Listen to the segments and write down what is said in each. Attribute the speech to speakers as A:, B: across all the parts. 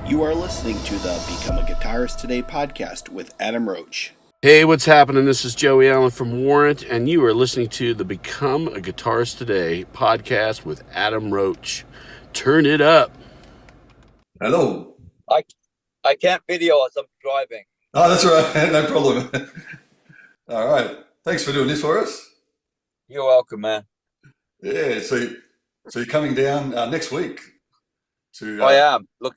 A: You are listening to the Become a Guitarist Today podcast with Adam Roach.
B: Hey, what's happening? This is Joey Allen from Warrant, and you are listening to the Become a Guitarist Today podcast with Adam Roach. Turn it up.
C: Hello.
D: I can't video as I'm driving.
C: Oh, that's all right. No problem. All right. Thanks for doing this for us.
D: You're welcome, man.
C: Yeah. So you're coming down next week to
D: I am. Look,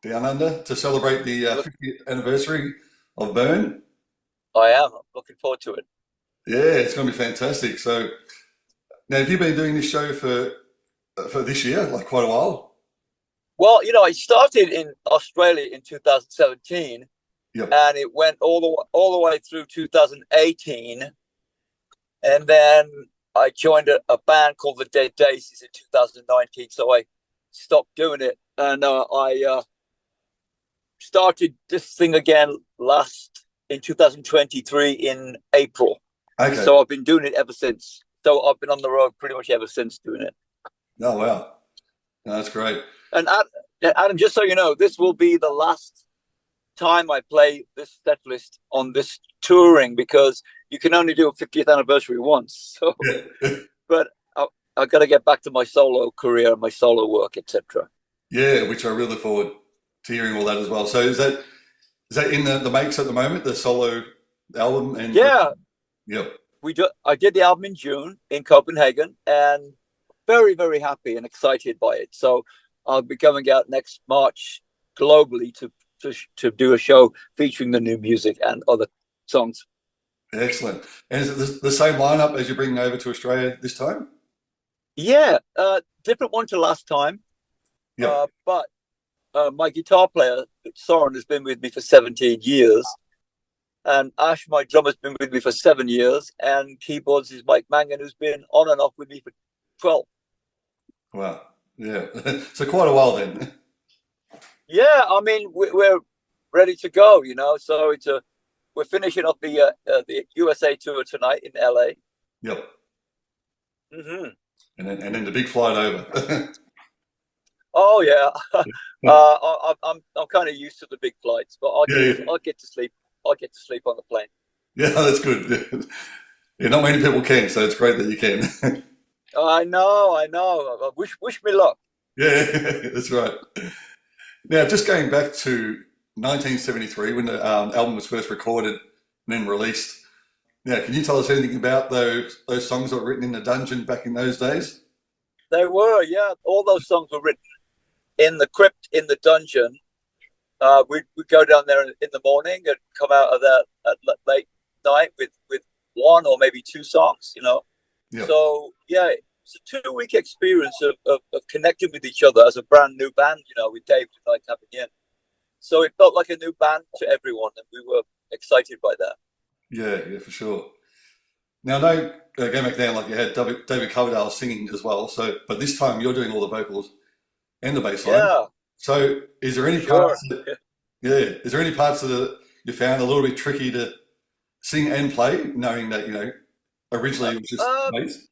C: Down Under to celebrate the 50th anniversary of Burn.
D: I am. I'm looking forward to it.
C: Yeah, it's going to be fantastic. So now, have you been doing this show for this year, like quite a while?
D: Well, I started in Australia in 2017,
C: Yep.
D: and it went all the way through 2018, and then I joined a band called the Dead Daisies in 2019. So I stopped doing it, and I started this thing again in 2023 in April.
C: Okay.
D: So I've been doing it ever since. So I've been on the road pretty much ever since doing it.
C: Oh, wow. No, that's great.
D: And Adam, just so you know, this will be the last time I play this set list on this touring, because you can only do a 50th anniversary once. So,
C: Yeah.
D: but I got to get back to my solo career, my solo work, etc.
C: Yeah, which I really look forward to hearing all that as well. So is that in the makes at the moment, the solo album? And
D: Yeah.
C: Yep.
D: I did the album in June in Copenhagen, and very, very happy and excited by it. So I'll be coming out next March globally to do a show featuring the new music and other songs.
C: Excellent. And is it the same lineup as you're bringing over to Australia this time?
D: Yeah, different one to last time.
C: Yeah.
D: But my guitar player, Soren, has been with me for 17 years. And Ash, my drummer, has been with me for 7 years. And keyboards is Mike Mangan, who's been on and off with me for 12.
C: Wow. Yeah. So quite a while then.
D: Yeah, I mean, we're ready to go, So we're finishing up the USA tour tonight in LA.
C: Yep.
D: Mm-hmm.
C: And then the big flight over.
D: Oh yeah, I'm kind of used to the big flights, but I'll get to sleep. I'll get to sleep on the plane.
C: Yeah, that's good. Yeah, not many people can, so it's great that you can.
D: I know. Wish me luck.
C: Yeah, that's right. Now, just going back to 1973 when the album was first recorded and then released. Now, can you tell us anything about those songs that were written in the dungeon back in those days?
D: They were, yeah. All those songs were written in the crypt, in the dungeon. We'd go down there in the morning and come out of that at late night with one or maybe two songs,
C: Yep.
D: So, yeah, it's a 2-week experience of connecting with each other as a brand new band, with David and I coming in. So it felt like a new band to everyone, and we were excited by that.
C: Yeah, for sure. Now, I know going back then, like you had David Coverdale singing as well. So, but this time you're doing all the vocals and the bass line.
D: Yeah.
C: So, is there any parts? Is there any parts that you found a little bit tricky to sing and play, knowing that originally it was just bass?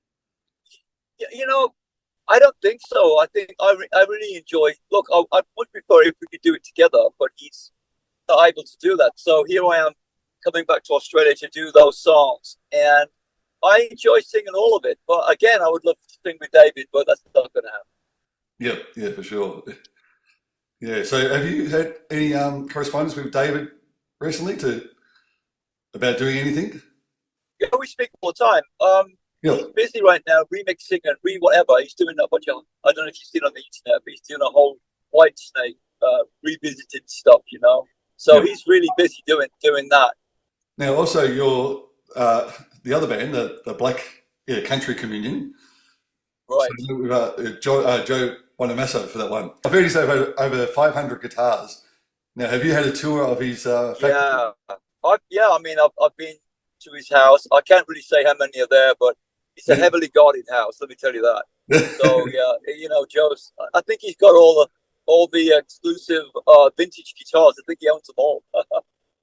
D: I don't think so. I think I really enjoy. Look, I would prefer if we could do it together, but he's not able to do that. So here I am, coming back to Australia to do those songs, and I enjoy singing all of it. But again, I would love to sing with David, but that's not going to happen.
C: Yeah, for sure. Yeah. So, have you had any correspondence with David recently about doing anything?
D: Yeah, we speak all the time. He's busy right now, remixing and whatever. He's doing a bunch of, I don't know if you've seen on the internet, but he's doing a whole Whitesnake revisited stuff, So he's really busy doing that.
C: Now, also your the other band, the Black Country Communion.
D: Right.
C: So we've Joe Bonamasso for that one. I've heard he's over 500 guitars. Now, have you had a tour of his factory?
D: Yeah. I've been to his house. I can't really say how many are there, but it's a heavily guarded house. Let me tell you that. So yeah, Joe's. I think he's got all the exclusive vintage guitars. I think he owns them all.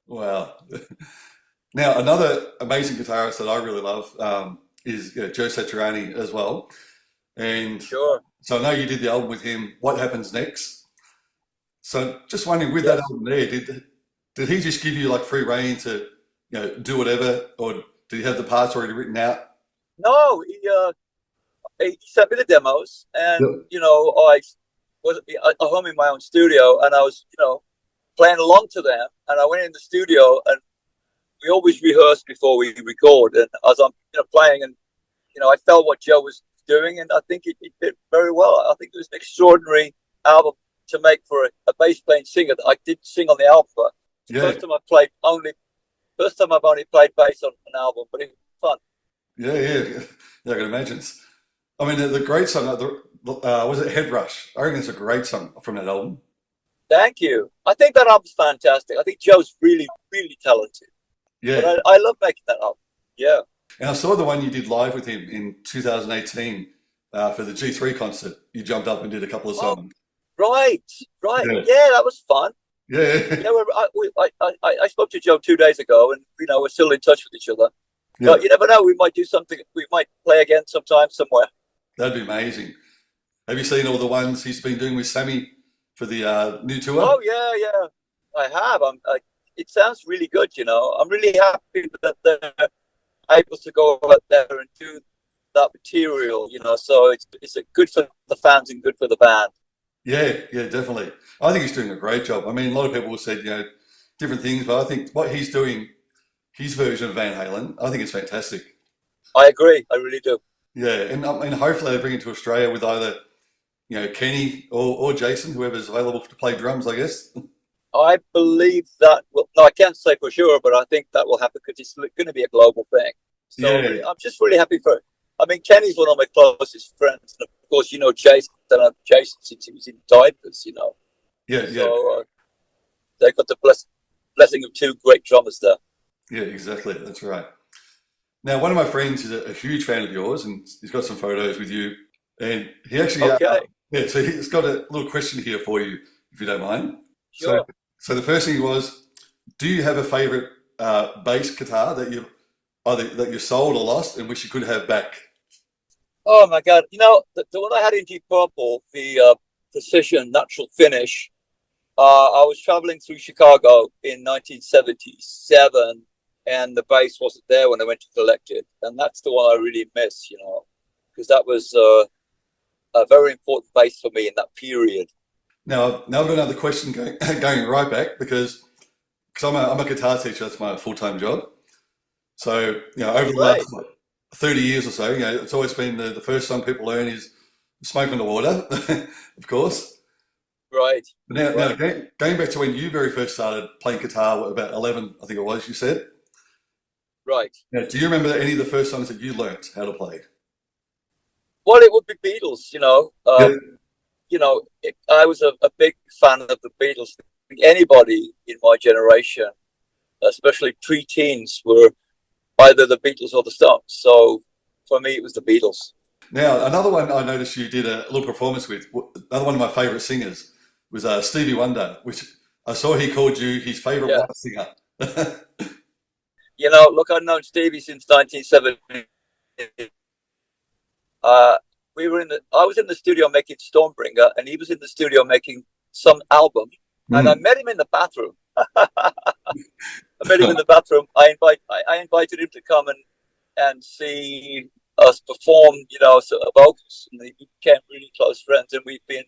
C: Wow. Now, another amazing guitarist that I really love is Joe Satriani as well. And
D: Sure.
C: So I know you did the album with him, What Happens Next. So just wondering, with that
D: Yes.
C: album there, did he just give you like free reign to, do whatever, or did he have the parts already written out?
D: No, he sent me the demos, and
C: Yep.
D: I was at home in my own studio, and I was playing along to them, and I went in the studio, and we always rehearse before we record, and as I'm playing, and I felt what Joe was doing, and I think it fit very well. I think it was an extraordinary album to make for a bass playing singer. That I did sing on the album, but it's the
C: Yeah,
D: first time I've only played bass on an album, but it was fun.
C: yeah, I can imagine. I mean, the great song, was it Head Rush? I reckon it's a great song from that album.
D: Thank you. I think that album's fantastic. I think Joe's really, really talented. But
C: Yeah,
D: I love making that album. Yeah.
C: and I saw the one you did live with him in 2018 for the G3 concert. You jumped up and did a couple of
D: Oh,
C: songs.
D: right, right.
C: Yeah,
D: Yeah, that was fun.
C: yeah,
D: Yeah, I spoke to Joe 2 days ago, and we're still in touch with each other.
C: yeah.
D: But you never know. We might do something. We might play again sometime somewhere.
C: That'd be amazing. Have you seen all the ones he's been doing with Sammy for the new tour?
D: Oh yeah, yeah. I have. It sounds really good. I'm really happy that they're able to go out there and do that material. So it's good for the fans and good for the band.
C: Yeah, yeah, definitely. I think he's doing a great job. I mean, a lot of people have said, different things, but I think what he's doing, his version of Van Halen, I think it's fantastic.
D: I agree. I really do.
C: Yeah, and I mean, hopefully they bring it to Australia with either, Kenny or Jason, whoever's available to play drums, I guess.
D: I believe that. Well, no, I can't say for sure, but I think that will happen because it's going to be a global thing. So
C: Yeah,
D: I'm just really happy for. I mean, Kenny's one of my closest friends, and of course, Jason. I know Jason since he was in diapers.
C: yeah, yeah,
D: So they got the blessing of two great drummers there.
C: yeah, exactly. That's right. Now, one of my friends is a huge fan of yours, and he's got some photos with you. And he actually,
D: Okay,
C: yeah, so he's got a little question here for you, if you don't mind. So,
D: sure.
C: so the first thing was, do you have a favorite bass guitar that you sold or lost and wish you could have back?
D: Oh my God! The one I had in Deep Purple, the Precision Natural Finish. I was traveling through Chicago in 1977, and the bass wasn't there when I went to collect it, and that's the one I really miss. Because that was a very important bass for me in that period.
C: Now I've got another question going right back because I'm a guitar teacher. That's my full-time job. So over the
D: Right,
C: last 30 years or so, it's always been the first song people learn is "Smoke on the Water," of course.
D: right,
C: But now
D: right,
C: going back to when you very first started playing guitar, what, about 11, I think it was, you said.
D: right.
C: Now, do you remember any of the first songs that you learnt how to play?
D: Well, it would be Beatles.
C: Yeah,
D: I was a big fan of the Beatles. Anybody in my generation, especially pre-teens, were either the Beatles or the Stones. So for me, it was the Beatles.
C: Now, another one I noticed you did a little performance with, another one of my favourite singers was Stevie Wonder, which I saw he called you his favourite
D: Yeah.
C: white singer.
D: Look, I've known Stevie since 1970. Uh, I was in the studio making Stormbringer, and he was in the studio making some album, and I
C: Mm.
D: met him in the bathroom. I met him in the bathroom. I invited him to come and see us perform, sort of vocals, and we became really close friends, and we've been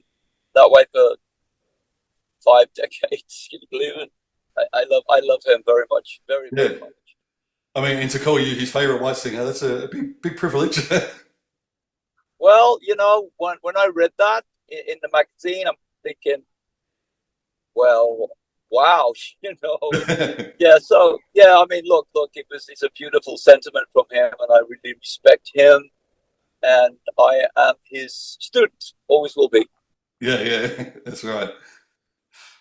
D: that way for 5 decades. Can you believe it? I love him very much, very
C: Yeah,
D: very much.
C: I mean, and to call you his favourite white singer, that's a big privilege.
D: Well, when I read that in the magazine, I'm thinking, well, wow, yeah. So yeah, I mean, look, it's a beautiful sentiment from him, and I really respect him, and I am his student, always will be.
C: Yeah, yeah, that's right.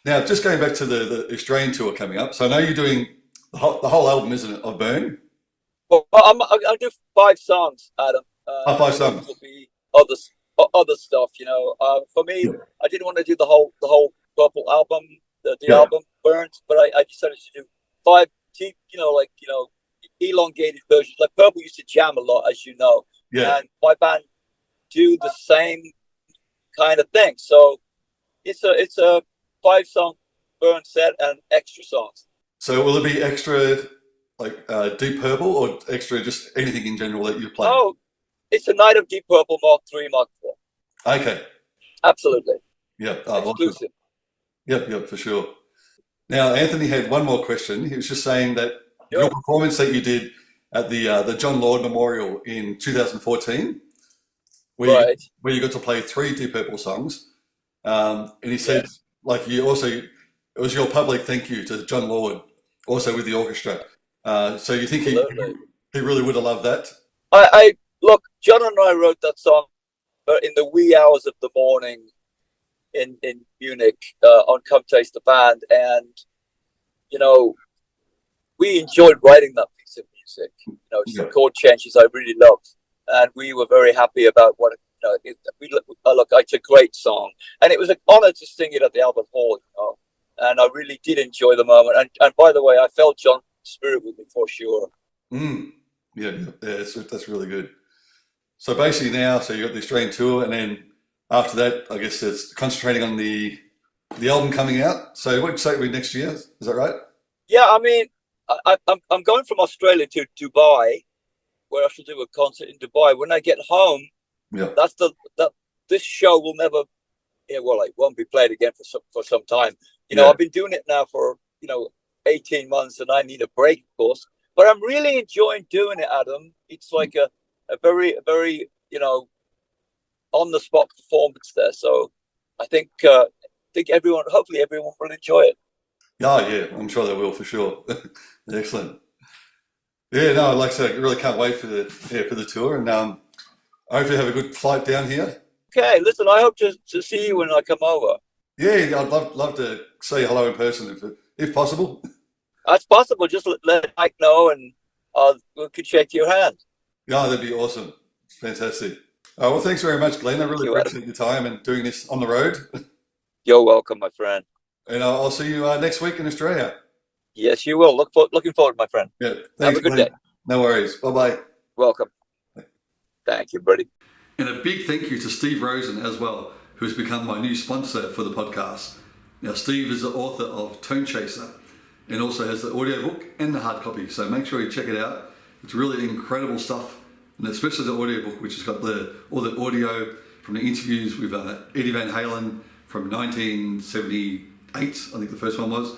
C: Now, just going back to the Australian tour coming up, so I know you're doing the whole album, isn't it, of Burn?
D: Well, I'll do 5 songs, Adam.
C: Oh, five
D: The rest will
C: songs.
D: be other stuff. For me,
C: Yep,
D: I didn't want to do the whole Purple album, the
C: yep,
D: album Burnt, but I decided to do 5 deep, elongated versions. Like Purple used to jam a lot, as you know,
C: yeah,
D: and my band do the same kind of thing. So it's a 5-song burn set and extra songs.
C: So will it be extra like Deep Purple or extra just anything in general that you play?
D: Oh, it's a night of Deep Purple Mark 3, Mark 4.
C: Okay.
D: Absolutely.
C: Yep.
D: Exclusive.
C: Awesome. Yep, for sure. Now, Anthony had one more question. He was just saying that
D: Sure.
C: your performance that you did at the John Lord Memorial in 2014,
D: Right.
C: where you got to play 3 Deep Purple songs, and he said,
D: Yes.
C: like you also, it was your public thank you to John Lord, also with the orchestra. So you think
D: Absolutely.
C: he really would have loved that?
D: I look, John and I wrote that song in the wee hours of the morning in Munich on Come Taste the Band, and you know, we enjoyed writing that piece of music. You know, it's the
C: Yeah.
D: chord changes I really love, and we were very happy about what look. It's a great song, and it was an honor to sing it at the Albert Hall. You know, and I really did enjoy the moment. And by the way, I felt John's spirit with me for sure.
C: Mm. Yeah, that's really good. So basically now, so you got the Australian tour, and then after that, I guess it's concentrating on the album coming out. So what you say it'll be next year? Is that right?
D: Yeah, I mean, I'm going from Australia to Dubai, where I shall do a concert in Dubai. When I get home,
C: Yeah.
D: this show will never, yeah, well, it won't be played again for some time. You know,
C: Yeah.
D: I've been doing it now for 18 months, and I need a break, of course. But I'm really enjoying doing it, Adam. It's like a very on the spot performance there. So I think hopefully everyone will enjoy it.
C: Yeah, I'm sure they will for sure. Excellent. Yeah, no, like I said, I really can't wait for the tour, and I hope you have a good flight down here.
D: Okay, listen, I hope to see you when I come over.
C: Yeah, I'd love to say hello in person if possible.
D: That's possible. Just let Mike know, and we could shake your hand.
C: Yeah, that'd be awesome. Fantastic. Well, thanks very much, Glenn. I
D: Thank
C: really
D: you, Adam.
C: appreciate your time and doing this on the road.
D: You're welcome, my friend.
C: And I'll see you next week in Australia.
D: Yes, you will. Looking forward, my friend.
C: Yeah,
D: Have
C: thanks,
D: a good
C: Glenn.
D: day.
C: No worries. Bye-bye.
D: Welcome. Thank you, buddy.
C: And a big thank you to Steve Rosen as well, who has become my new sponsor for the podcast. Now, Steve is the author of Tone Chaser and also has the audiobook and the hard copy. So make sure you check it out. It's really incredible stuff, and especially the audiobook, which has got all the audio from the interviews with Eddie Van Halen from 1978, I think the first one was,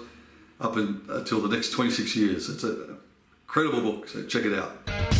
C: up until the next 26 years. It's an incredible book, so check it out.